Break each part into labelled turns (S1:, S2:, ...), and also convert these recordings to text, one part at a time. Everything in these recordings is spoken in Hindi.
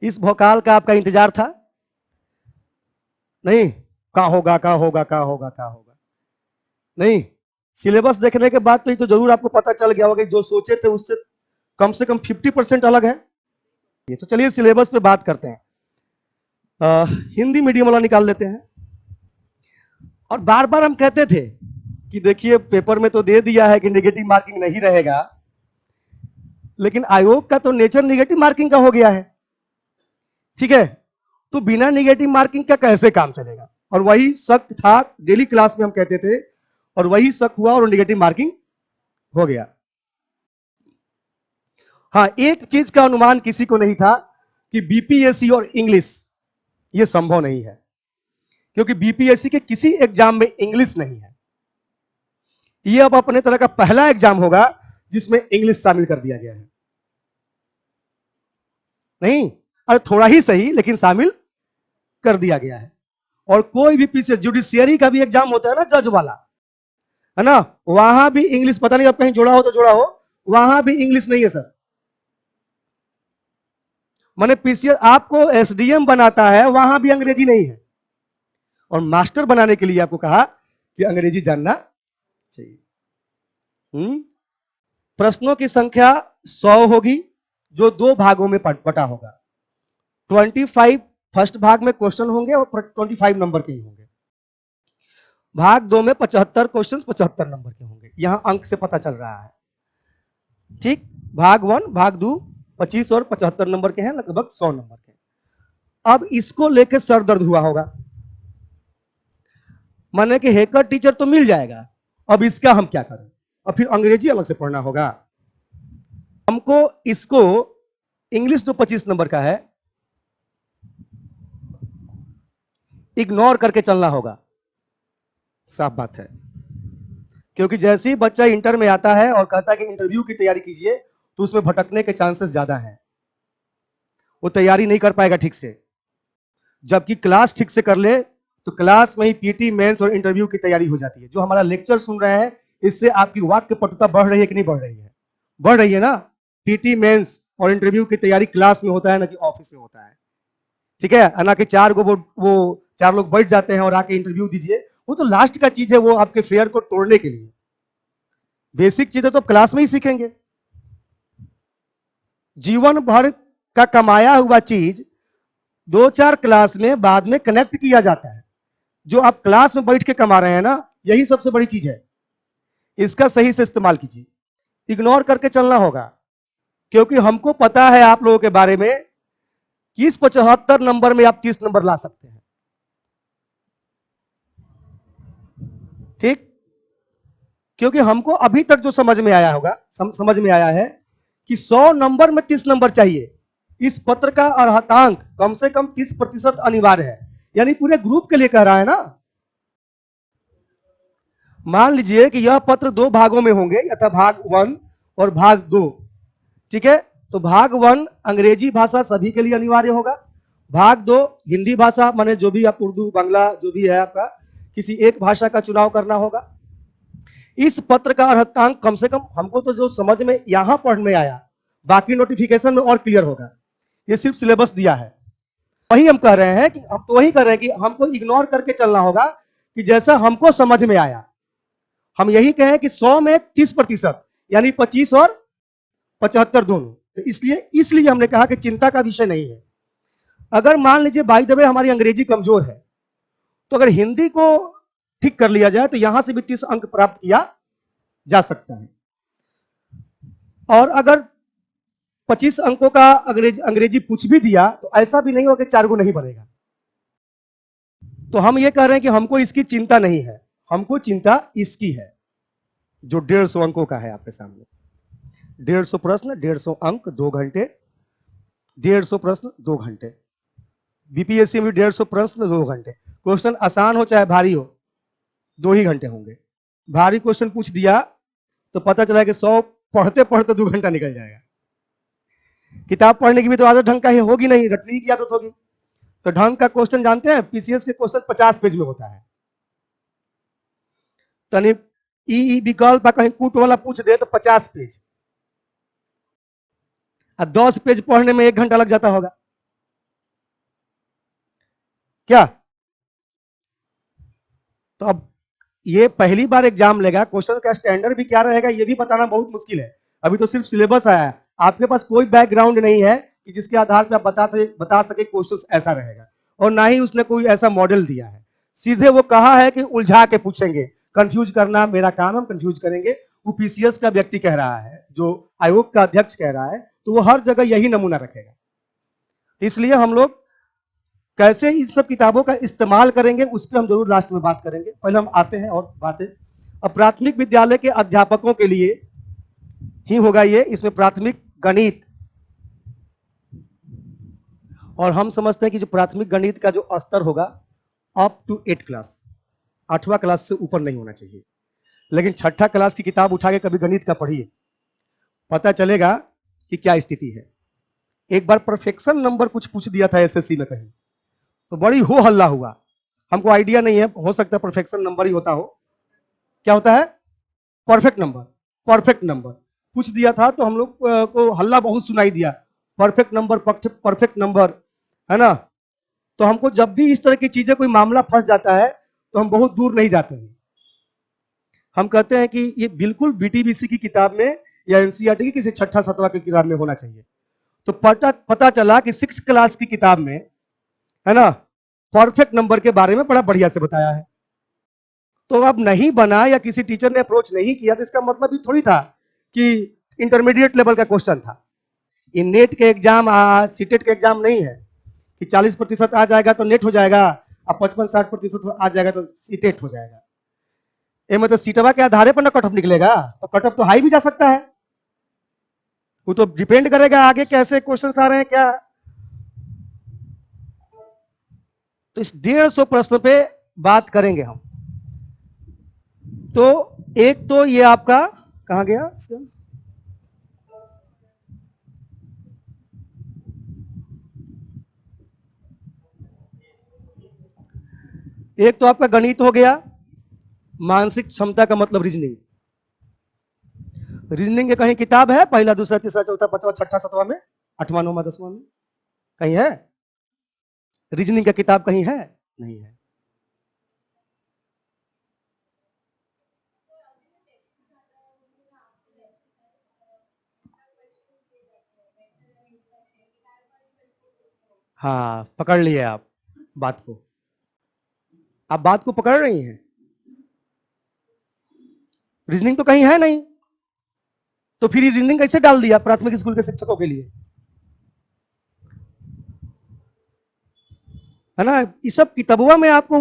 S1: इस भोकाल का आपका इंतजार था? नहीं? क्या होगा, क्या होगा, क्या होगा, क्या होगा? नहीं? सिलेबस देखने के बाद तो ये तो जरूर आपको पता चल गया होगा कि जो सोचे थे उससे कम से कम 50% अलग है ये। तो चलिए सिलेबस पे बात करते हैं। हिंदी मीडियम वाला निकाल लेते हैं। और बार बार हम कहते थे कि देखिए पेपर में तो दे दिया है कि नेगेटिव मार्किंग नहीं रहेगा, लेकिन आयोग का तो नेचर नेगेटिव मार्किंग का हो गया है। ठीक है, तो बिना नेगेटिव मार्किंग का कैसे काम चलेगा? और वही शक था डेली क्लास में हम कहते थे, और वही शक हुआ और नेगेटिव मार्किंग हो गया। हाँ, एक चीज का अनुमान किसी को नहीं था कि बीपीएससी और इंग्लिश ये संभव नहीं है, क्योंकि बीपीएससी के किसी एग्जाम में इंग्लिश नहीं है। ये अब अपने तरह का पहला एग्जाम होगा जिसमें इंग्लिश शामिल कर दिया गया है। नहीं, अरे थोड़ा ही सही, लेकिन शामिल कर दिया गया है। और कोई भी पीछे जुडिशियरी का भी एग्जाम होता है ना, जज वाला, है ना, वहां भी इंग्लिश, पता नहीं अब कहीं जोड़ा हो तो जोड़ा हो, वहां भी इंग्लिश नहीं है सर। माने पीसीएस आपको एसडीएम बनाता है, वहां भी अंग्रेजी नहीं है, और मास्टर बनाने के लिए आपको कहा कि अंग्रेजी जानना चाहिए। प्रश्नों की संख्या 100 होगी, जो 2 भागों में बटा होगा। 25 फर्स्ट भाग में क्वेश्चन होंगे और 25 नंबर के ही होंगे। भाग 2 में 75 क्वेश्चन 75 नंबर के होंगे। यहां अंक से पता चल रहा है। ठीक, भाग 1 भाग 2 25 और 75 नंबर के हैं, लगभग 100 नंबर के। अब इसको लेके सर दर्द हुआ होगा, माने कि हैकर टीचर तो मिल जाएगा, अब इसका हम क्या करें? और फिर अंग्रेजी अलग से पढ़ना होगा हमको। इसको इंग्लिश जो 25 नंबर का है, इग्नोर करके चलना होगा। साफ बात है, क्योंकि जैसे ही बच्चा इंटर में आता है और कहता है कि इंटरव्यू की तैयारी कीजिए, तो उसमें भटकने के चांसेस ज्यादा हैं। वो तैयारी नहीं कर पाएगा ठीक से। जबकि क्लास ठीक से कर ले तो क्लास में ही पीटी मेंस और इंटरव्यू की तैयारी हो जाती है। जो हमारा लेक्चर सुन रहे हैं, इससे आपकी वाक्य पटुता बढ़ रही है कि नहीं बढ़ रही है? बढ़ रही है ना। पीटी मेंस और इंटरव्यू की तैयारी क्लास में होता है, ना कि ऑफिस में होता है। ठीक है ना, कि 4 गो वो 4 लोग बैठ जाते हैं और आके इंटरव्यू दीजिए, वो तो लास्ट का चीज है, वो आपके फेयर को तोड़ने के लिए। बेसिक चीजें तो क्लास में ही सीखेंगे। जीवन भर का कमाया हुआ चीज 2-4 क्लास में बाद में कनेक्ट किया जाता है। जो आप क्लास में बैठ के कमा रहे हैं ना, यही सबसे बड़ी चीज है। इसका सही से इस्तेमाल कीजिए, इग्नोर करके चलना होगा। क्योंकि हमको पता है आप लोगों के बारे में कि इस 75 नंबर में आप 30 नंबर ला सकते हैं। ठीक, क्योंकि हमको अभी तक जो समझ में आया होगा, समझ में आया है कि 100 नंबर में 30 नंबर चाहिए। इस पत्र का अर्हतांक कम से कम 30% अनिवार्य है, यानी पूरे ग्रुप के लिए कह रहा है ना। मान लीजिए कि यह पत्र 2 भागों में होंगे, यथा भाग 1 और भाग 2। ठीक है, तो भाग 1 अंग्रेजी भाषा सभी के लिए अनिवार्य होगा। भाग 2 हिंदी भाषा, माने जो भी आप उर्दू बांग्ला जो भी है आपका, किसी एक भाषा का चुनाव करना होगा। इस पत्र का अर्हतांक कम से कम, हमको तो जो समझ में यहां पढ़ में आया, बाकी नोटिफिकेशन में और क्लियर होगा। ये सिर्फ सिलेबस दिया है, वही हम कह रहे हैं कि हम तो वही कह रहे हैं कि हमको इग्नोर करके चलना होगा कि जैसा हमको समझ में आया। हम यही कहें कि 100 में 30%, यानी 25 और 75 दोनों। तो इसलिए हमने कहा कि चिंता का विषय नहीं है। अगर मान लीजिए बाय द वे हमारी अंग्रेजी कमजोर है, तो अगर हिंदी को ठीक कर लिया जाए तो यहां से भी 30 अंक प्राप्त किया जा सकता है। और अगर 25 अंकों का अंग्रेजी पूछ भी दिया तो ऐसा भी नहीं हो कि 4 गो नहीं बनेगा। तो हम ये कह रहे हैं कि हमको इसकी चिंता नहीं है, हमको चिंता इसकी है जो 150 अंकों का है आपके सामने। 150 प्रश्न, 150 अंक, 2 घंटे। 150 प्रश्न 2 घंटे। बीपीएससी में 150 प्रश्न 2 घंटे। क्वेश्चन आसान हो चाहे भारी हो, 2 ही घंटे होंगे। भारी क्वेश्चन पूछ दिया तो पता चला कि 100 पढ़ते पढ़ते 2 घंटा निकल जाएगा। किताब पढ़ने की भी तो आदत ढंग का ही होगी नहीं, रटने की आदत होगी। तो ढंग का क्वेश्चन जानते हैं, पीसीएस के क्वेश्चन 50 पेज में होता है। तनी ई विकल्प कहीं कूट वाला पूछ दे तो 50 पेज, और 10 पेज पढ़ने में 1 घंटा लग जाता होगा। क्या? तो अब ये पहली बार एग्जाम लेगा, क्वेश्चन का स्टैंडर्ड भी क्या रहेगा ये भी बताना बहुत मुश्किल है। अभी तो सिर्फ सिलेबस आया है, आपके पास कोई बैकग्राउंड नहीं है कि जिसके आधार पर आप बता सके क्वेश्चन ऐसा रहेगा, और ना ही उसने कोई ऐसा मॉडल दिया है। सीधे वो कहा है कि उलझा के पूछेंगे, कंफ्यूज करना मेरा काम, हम कंफ्यूज करेंगे। वो पीसीएस का व्यक्ति कह रहा है, जो आयोग का अध्यक्ष कह रहा है, तो वो हर जगह यही नमूना रखेगा। इसलिए हम लोग कैसे इस सब किताबों का इस्तेमाल करेंगे उस पर हम जरूर लास्ट में बात करेंगे। पहले हम आते हैं और बातें। अब प्राथमिक विद्यालय के अध्यापकों के लिए ही होगा ये, इसमें प्राथमिक गणित, और हम समझते हैं कि जो प्राथमिक गणित का जो स्तर होगा अप टू 8 क्लास, 8वां क्लास से ऊपर नहीं होना चाहिए। लेकिन 6ठा क्लास की किताब उठा के कभी गणित का पढ़िए, पता चलेगा कि क्या स्थिति है। एक बार परफेक्शन नंबर कुछ पूछ दिया था एसएससी में कहीं, तो बड़ी हो हल्ला हुआ। हमको आइडिया नहीं है, हो सकता है परफेक्शन नंबर ही होता हो। क्या होता है? Perfect number. परफेक्ट नंबर पूछ दिया था तो हम लोग को हल्ला बहुत सुनाई दिया, परफेक्ट नंबर, परफेक्ट नंबर, है ना। तो हमको जब भी इस तरह की चीजें, कोई मामला फंस जाता है तो हम बहुत दूर नहीं जाते हैं। हम कहते हैं कि ये बिल्कुल बीटीबीसी की किताब में या एनसीईआरटी की किसी 6ठा 7वां की किताब में होना चाहिए। तो पता चला कि 6 क्लास की किताब में, है ना, परफेक्ट नंबर के बारे में बड़ा बढ़िया से बताया है। तो अब नहीं बना या किसी टीचर ने अप्रोच नहीं किया तो इसका मतलब ये थोड़ी था कि इंटरमीडिएट लेवल का क्वेश्चन था। ये नेट के एग्जाम, सीटेट के एग्जाम नहीं है कि 40% आ जाएगा तो नेट हो जाएगा, अब 55-60% आ जाएगा तो सीटेट हो जाएगा। ये मतलब सीटवा के आधार पर ना कट ऑफ निकलेगा, तो कट ऑफ तो हाई भी जा सकता है। वो तो डिपेंड करेगा आगे कैसे क्वेश्चन आ रहे हैं क्या। तो इस 150 प्रश्न पे बात करेंगे हम। तो एक तो ये आपका कहां गया, एक तो आपका गणित हो गया, मानसिक क्षमता का मतलब रीजनिंग। रीजनिंग की कहीं किताब है पहला दूसरा तीसरा चौथा पांचवा छठा सातवां में, 8वां 9वां 10वां में कहीं है? रीजनिंग का किताब कहीं है? नहीं है। हाँ, पकड़ लिए आप बात को, आप बात को पकड़ रही हैं। रीजनिंग तो कहीं है नहीं, तो फिर रीजनिंग कैसे डाल दिया प्राथमिक स्कूल के शिक्षकों के लिए, है ना। इस सब किताबों में आपको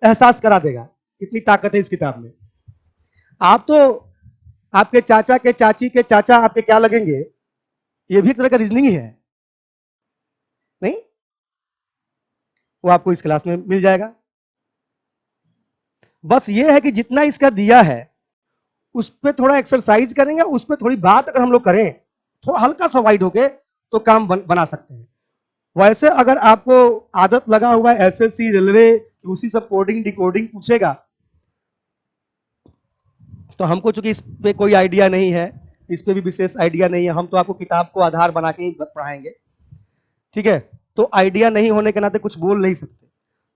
S1: एहसास करा देगा कितनी ताकत है इस किताब में। आप तो, आपके चाचा के चाची के चाचा आपके क्या लगेंगे, ये भी एक तरह का रीजनिंग ही है, नहीं? वो आपको इस क्लास में मिल जाएगा। बस ये है कि जितना इसका दिया है उस पर थोड़ा एक्सरसाइज करेंगे, उस पर थोड़ी बात अगर हम लोग करें थोड़ा हल्का सा वाइड होके तो काम बना सकते हैं। वैसे अगर आपको आदत लगा हुआ है एसएससी रेलवे उसी सब कोडिंग डिकोडिंग पूछेगा, तो हमको चूंकि इस पे कोई आइडिया नहीं है, इस पे भी विशेष आइडिया नहीं है, हम तो आपको किताब को आधार बना के ही पढ़ाएंगे, ठीक है। तो आइडिया नहीं होने के नाते कुछ बोल नहीं सकते।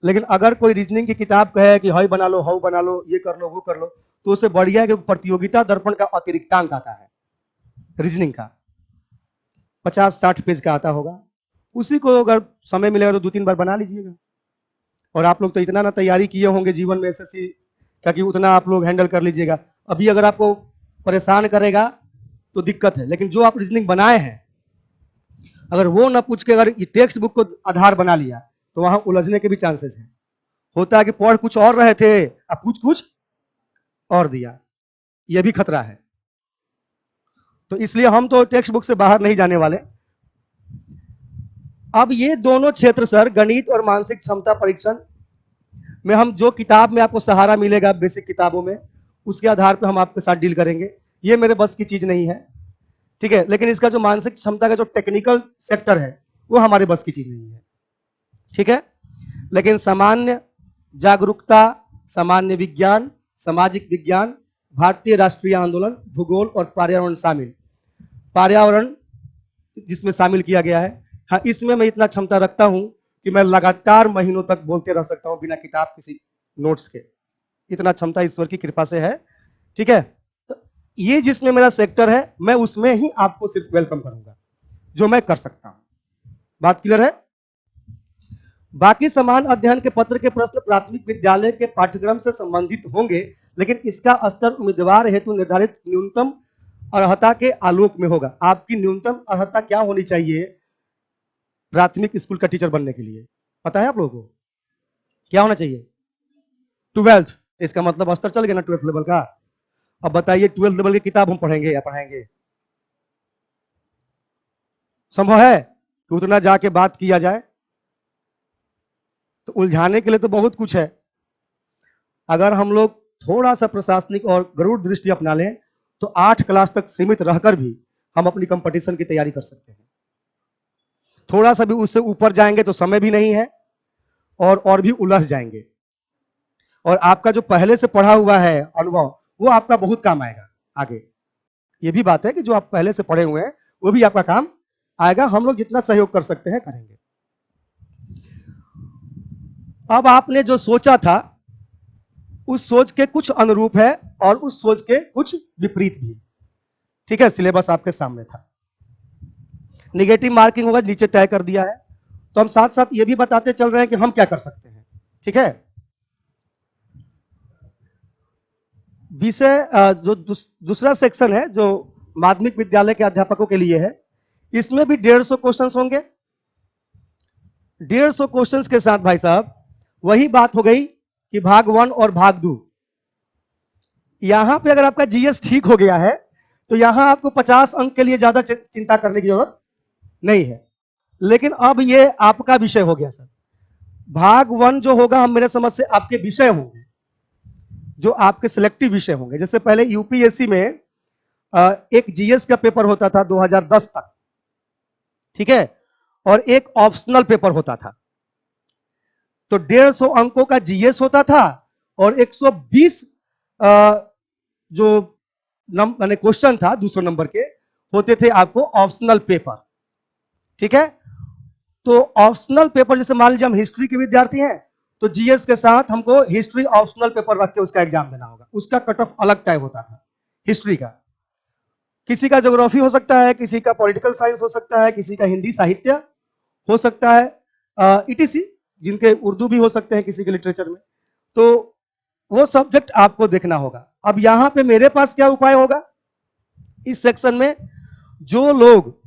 S1: लेकिन अगर कोई रीजनिंग की किताब कहे कि हई बना लो, हाउ बना लो, ये कर लो, वो कर लो, तो उससे बढ़िया है कि प्रतियोगिता दर्पण का अतिरिक्तांक आता है रीजनिंग का, 50-60 पेज का आता होगा। उसी को अगर समय मिलेगा तो 2-3 बार बना लीजिएगा। और आप लोग तो इतना ना तैयारी किए होंगे जीवन में एसएससी का कि उतना आप लोग हैंडल कर लीजिएगा। अभी अगर आपको परेशान करेगा तो दिक्कत है, लेकिन जो आप रीजनिंग बनाए हैं अगर वो ना पूछ के अगर ये टेक्स्ट बुक को आधार बना लिया तो वहां उलझने के भी चांसेस हैं। होता है कि पढ़ कुछ और रहे थे, अब पूछ कुछ और दिया, ये भी खतरा है। तो इसलिए हम तो टेक्स्ट बुक से बाहर नहीं जाने वाले। अब ये दोनों क्षेत्र सर, गणित और मानसिक क्षमता परीक्षण में हम जो किताब में आपको सहारा मिलेगा बेसिक किताबों में, उसके आधार पर हम आपके साथ डील करेंगे। ये मेरे बस की चीज नहीं है, ठीक है। लेकिन इसका जो मानसिक क्षमता का जो टेक्निकल सेक्टर है वो हमारे बस की चीज नहीं है, ठीक है। लेकिन सामान्य जागरूकता, सामान्य विज्ञान, सामाजिक विज्ञान, भारतीय राष्ट्रीय आंदोलन, भूगोल और पर्यावरण शामिल, पर्यावरण जिसमें शामिल किया गया है, हाँ, इसमें मैं इतना क्षमता रखता हूं कि मैं लगातार महीनों तक बोलते रह सकता हूं बिना किताब किसी नोट्स के। इतना क्षमता ईश्वर की कृपा से है, ठीक है। तो ये जिसमें मेरा सेक्टर है, मैं उसमें ही आपको सिर्फ वेलकम करूंगा जो मैं कर सकता हूं। बात क्लियर है? बाकी समान अध्ययन के पत्र के प्रश्न प्राथमिक विद्यालय के पाठ्यक्रम से संबंधित होंगे, लेकिन इसका स्तर उम्मीदवार हेतु निर्धारित न्यूनतम अर्हता के आलोक में होगा। आपकी न्यूनतम अर्हता क्या होनी चाहिए प्राथमिक स्कूल का टीचर बनने के लिए? पता है आप लोगों को क्या होना चाहिए? 12th। इसका मतलब स्तर चल गया ना 12th लेवल का। अब बताइए 12th लेवल की किताब हम पढ़ेंगे या पढ़ाएंगे? संभव है कि उतना जाके बात किया जाए? तो उलझाने के लिए तो बहुत कुछ है। अगर हम लोग थोड़ा सा प्रशासनिक और गरुड़ दृष्टि अपना लें तो 8 क्लास तक सीमित रहकर भी हम अपनी कंपटीशन की तैयारी कर सकते हैं। थोड़ा सा भी उससे ऊपर जाएंगे तो समय भी नहीं है और भी उलझ जाएंगे। और आपका जो पहले से पढ़ा हुआ है अनुभव, वो आपका बहुत काम आएगा आगे। ये भी बात है कि जो आप पहले से पढ़े हुए हैं वो भी आपका काम आएगा। हम लोग जितना सहयोग कर सकते हैं करेंगे। अब आपने जो सोचा था उस सोच के कुछ अनुरूप है और उस सोच के कुछ विपरीत भी, ठीक है। सिलेबस आपके सामने था। निगेटिव मार्किंग होगा, नीचे तय कर दिया है। तो हम साथ साथ ये भी बताते चल रहे हैं कि हम क्या कर सकते हैं, ठीक है। विषय जो दूसरा सेक्शन है जो माध्यमिक विद्यालय के अध्यापकों के लिए है, इसमें भी 150 क्वेश्चंस होंगे। 150 क्वेश्चंस के साथ भाई साहब वही बात हो गई कि भाग 1 और भाग 2। यहां पे अगर आपका जीएस ठीक हो गया है तो यहां आपको 50 अंक के लिए ज्यादा चिंता करने की जरूरत नहीं है। लेकिन अब ये आपका विषय हो गया सर। भाग 1 जो होगा, हम मेरे समझ से आपके विषय होंगे जो आपके सिलेक्टिव विषय होंगे। जैसे पहले यूपीएससी में एक जीएस का पेपर होता था 2010 तक, ठीक है, और एक ऑप्शनल पेपर होता था। तो 150 अंकों का जीएस होता था और 120 जो माने क्वेश्चन था 200 नंबर के होते थे आपको ऑप्शनल पेपर, ठीक है। तो ऑप्शनल पेपर, जैसे मान लीजिए हम हिस्ट्री के विद्यार्थी हैं तो जीएस के साथ हमको हिस्ट्री ऑप्शनल पेपर रख के उसका एग्जाम देना होगा। उसका कट ऑफ अलग तय होता था हिस्ट्री का। किसी का ज्योग्राफी हो सकता है, किसी का पॉलिटिकल साइंस हो सकता है, किसी का हिंदी साहित्य हो सकता है, ईटीसी, जिनके उर्दू भी हो सकते हैं किसी के लिटरेचर में। तो वो सब्जेक्ट आपको देखना होगा। अब यहां पे मेरे पास क्या उपाय होगा इस सेक्शन में? जो लोग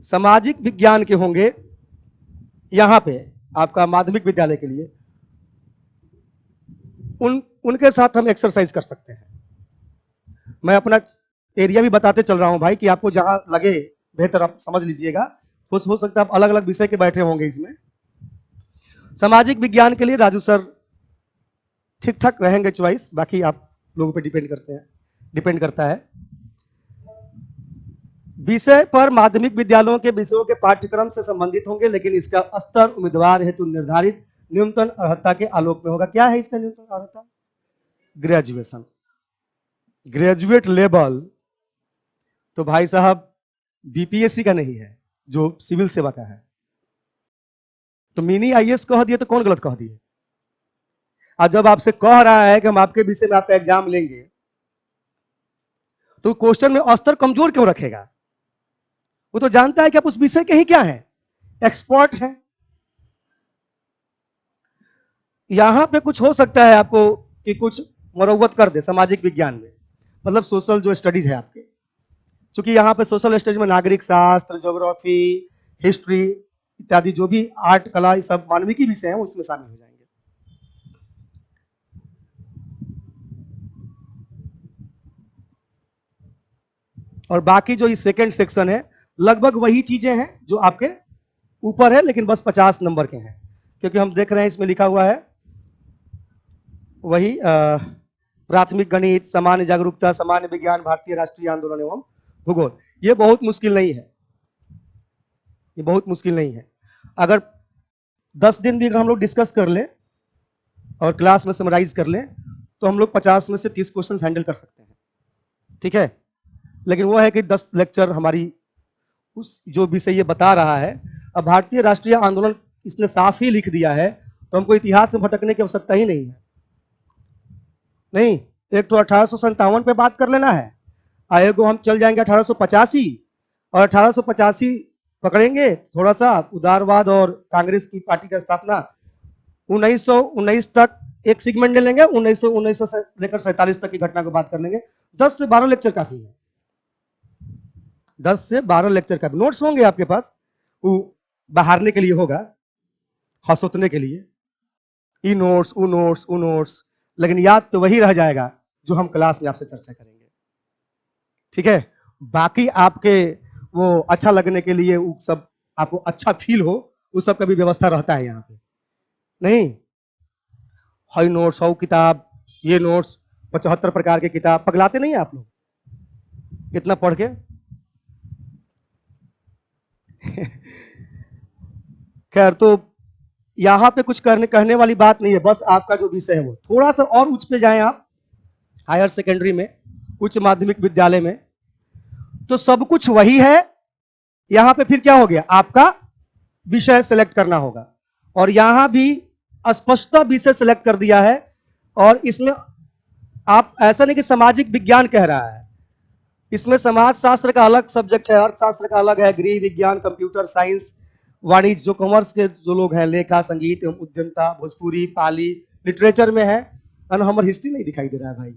S1: सामाजिक विज्ञान के होंगे यहां पे आपका माध्यमिक विद्यालय के लिए, उनके साथ हम एक्सरसाइज कर सकते हैं। मैं अपना एरिया भी बताते चल रहा हूं भाई कि आपको जहां लगे बेहतर आप समझ लीजिएगा। हो सकता है आप अलग अलग विषय के बैठे होंगे इसमें। सामाजिक विज्ञान के लिए राजू सर ठीक ठाक रहेंगे चॉइस, बाकी आप लोगों पे डिपेंड करता है। विषय पर माध्यमिक विद्यालयों के विषयों के पाठ्यक्रम से संबंधित होंगे, लेकिन इसका स्तर उम्मीदवार हेतु निर्धारित न्यूनतम अर्हता के आलोक में होगा। क्या है इसका न्यूनतम अर्हता? Graduation, graduate level. तो भाई साहब बीपीएससी का नहीं है, जो सिविल सेवा का है। तो मिनी आईएएस कह दिए तो कौन गलत कह दिए? अब जब आपसे कह रहा है कि हम आपके विषय में आपका एग्जाम लेंगे तो क्वेश्चन में स्तर कमजोर क्यों रखेगा? वो तो जानता है कि आप उस विषय के ही क्या हैं, एक्सपर्ट हैं। यहां पे कुछ हो सकता है आपको कि कुछ मरम्मत कर दे सामाजिक विज्ञान में, मतलब सोशल जो स्टडीज है आपके, क्योंकि यहाँ पे सोशल स्टडीज में नागरिक शास्त्र, ज्योग्राफी, हिस्ट्री इत्यादि जो भी आर्ट, कला, सब मानविकी विषय हैं उसमें शामिल हो जाएंगे। और बाकी जो इस सेकंड सेक्शन है लगभग वही चीजें हैं जो आपके ऊपर है, लेकिन बस 50 नंबर के हैं, क्योंकि हम देख रहे हैं इसमें लिखा हुआ है वही प्राथमिक गणित, सामान्य जागरूकता, सामान्य विज्ञान, भारतीय राष्ट्रीय आंदोलन एवं भूगोल। ये बहुत मुश्किल नहीं है, ये बहुत मुश्किल नहीं है। अगर 10 दिन भी अगर हम लोग डिस्कस कर लें और क्लास में समराइज कर लें तो हम लोग 50 में से 30 क्वेश्चन हैंडल कर सकते हैं, ठीक है। लेकिन वो है कि 10 लेक्चर हमारी उस जो विषय ये बता रहा है। अब भारतीय राष्ट्रीय आंदोलन इसने साफ ही लिख दिया है, तो हमको इतिहास में भटकने की आवश्यकता ही नहीं है। नहीं, एक तो 1857 पे बात कर लेना है, आएगो हम चल जाएंगे 1885, और 1885 पकड़ेंगे, थोड़ा सा उदारवाद और कांग्रेस की पार्टी का स्थापना, 1919 तक एक सेगमेंट ले लेंगे, 1919 से लेकर 47 तक की घटना को बात कर लेंगे। 10 से 12 लेक्चर काफी है, 10 से 12 लेक्चर काफी। नोट्स होंगे आपके पास, वो बहारने के लिए होगा, हंसोतने के लिए, ई नोट्स, ऊ नोट्स, ऊ नोट्स, लेकिन याद तो वही रह जाएगा जो हम क्लास में आपसे चर्चा करेंगे। ठीक है, बाकी आपके वो अच्छा लगने के लिए, वो सब आपको अच्छा फील हो, उस सब का भी व्यवस्था रहता है यहाँ पे। नहीं, हाई नोट्स, हाउ किताब, ये नोट्स, 75 प्रकार के किताब, पगलाते नहीं है आप लोग इतना पढ़ के? खैर, तो यहां पे कुछ कहने वाली बात नहीं है, बस आपका जो विषय है वो थोड़ा सा और उच्च पे जाएं आप, हायर सेकेंडरी में, उच्च माध्यमिक विद्यालय में, तो सब कुछ वही है। यहां पे फिर क्या हो गया, आपका विषय सेलेक्ट करना होगा, और यहां भी स्पष्टता विषय सेलेक्ट कर दिया है। और इसमें आप ऐसा नहीं कि सामाजिक विज्ञान कह रहा है, इसमें समाज शास्त्र का अलग सब्जेक्ट है, अर्थशास्त्र का अलग है, गृह विज्ञान, कंप्यूटर साइंस, वाणिज्य, जो कॉमर्स के जो लोग हैं, लेखा, संगीत एवं उद्यमता, भोजपुरी, पाली, लिटरेचर में है। और हमारी हिस्ट्री नहीं दिखाई दे रहा है भाई,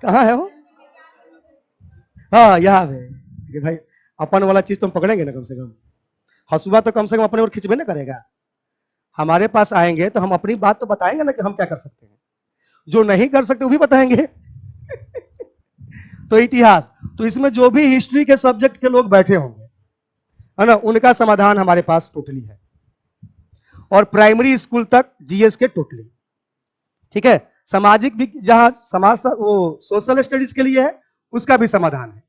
S1: कहाँ है वो? हाँ, यहाँ पे भाई, अपन वाला चीज तो हम पकड़ेंगे ना, कम से कम हसुआ तो कम से कम अपने और खिंचबे ना करेगा। हमारे पास आएंगे तो हम अपनी बात तो बताएंगे ना कि हम क्या कर सकते हैं, जो नहीं कर सकते वो भी बताएंगे। तो इतिहास, तो इसमें जो भी हिस्ट्री के सब्जेक्ट के लोग बैठे होंगे, है ना, उनका समाधान हमारे पास टोटली है, और प्राइमरी स्कूल तक जीएस के टोटली। ठीक है, सामाजिक भी जहां समाज वो सोशल स्टडीज के लिए है, उसका भी समाधान है,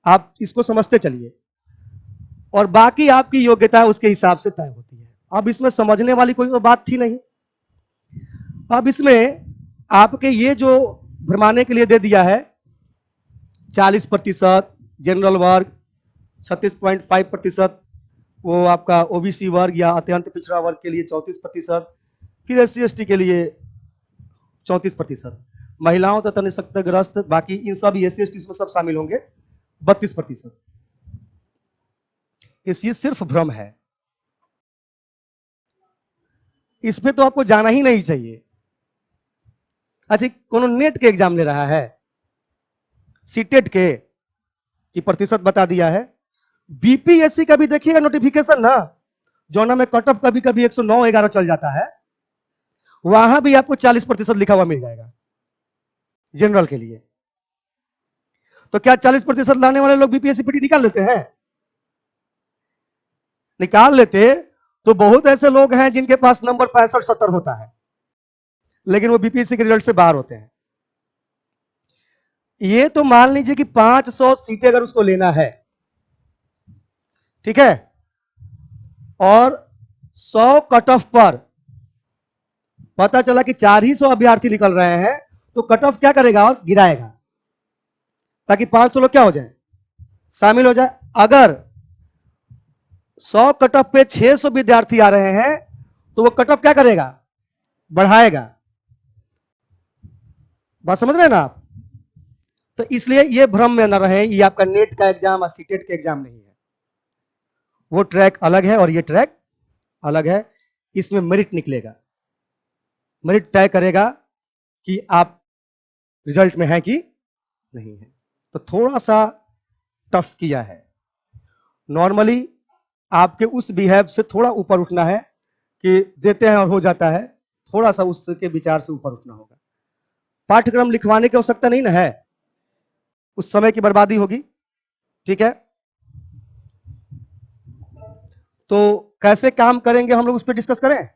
S1: आप इसको समझते चलिए, और बाकी आपकी योग्यता उसके हिसाब से तय होती है। अब इसमें समझने वाली कोई बात थी नहीं। अब इसमें आपके ये जो भरमाने के लिए दे दिया है 40%, जनरल वर्ग 36.5%, वो आपका ओबीसी वर्ग या अत्यंत पिछड़ा वर्ग के लिए 34%, फिर SC/ST के लिए 34%, महिलाओं तथा निःशक्तग्रस्त, बाकी इन सब SC/ST में सब शामिल होंगे 32%। ये सिर्फ भ्रम है, इसमें तो आपको जाना ही नहीं चाहिए। अच्छा, कौन नेट के एग्जाम ले रहा है, सीटेट के, कि प्रतिशत बता दिया है। बीपीएससी का भी देखिएगा नोटिफिकेशन ना, जौना में कट ऑफ कभी कभी 109-11 चल जाता है, वहां भी आपको 40% लिखा हुआ मिल जाएगा जनरल के लिए। तो क्या 40% लाने वाले लोग बीपीएससी पीटी निकाल लेते हैं? निकाल लेते तो बहुत ऐसे लोग हैं जिनके पास नंबर 65-70 होता है, लेकिन वो बीपीएससी के रिजल्ट से बाहर होते हैं। ये तो मान लीजिए कि 500 सीटें अगर उसको लेना है, ठीक है, और 100 कट ऑफ पर पता चला कि 400 अभ्यर्थी निकल रहे हैं, तो कट ऑफ क्या करेगा और गिराएगा, ताकि 500 लोग क्या हो जाए, शामिल हो जाए। अगर 100 कट ऑफ पे 600 विद्यार्थी आ रहे हैं, तो वो कट ऑफ क्या करेगा, बढ़ाएगा। बात समझ रहे हैं ना आप? तो इसलिए ये भ्रम में न रहे, ये आपका नेट का एग्जाम और सीटेट का एग्जाम नहीं है, वो ट्रैक अलग है और ये ट्रैक अलग है। इसमें मेरिट निकलेगा, मेरिट तय करेगा कि आप रिजल्ट में है कि नहीं है। तो थोड़ा सा टफ किया है, नॉर्मली आपके उस बिहेव से थोड़ा ऊपर उठना है, कि देते हैं और हो जाता है, थोड़ा सा उसके विचार से ऊपर उठना होगा। पाठ्यक्रम लिखवाने की आवश्यकता नहीं ना है, उस समय की बर्बादी होगी। ठीक है, तो कैसे काम करेंगे हम लोग उस पर डिस्कस करें।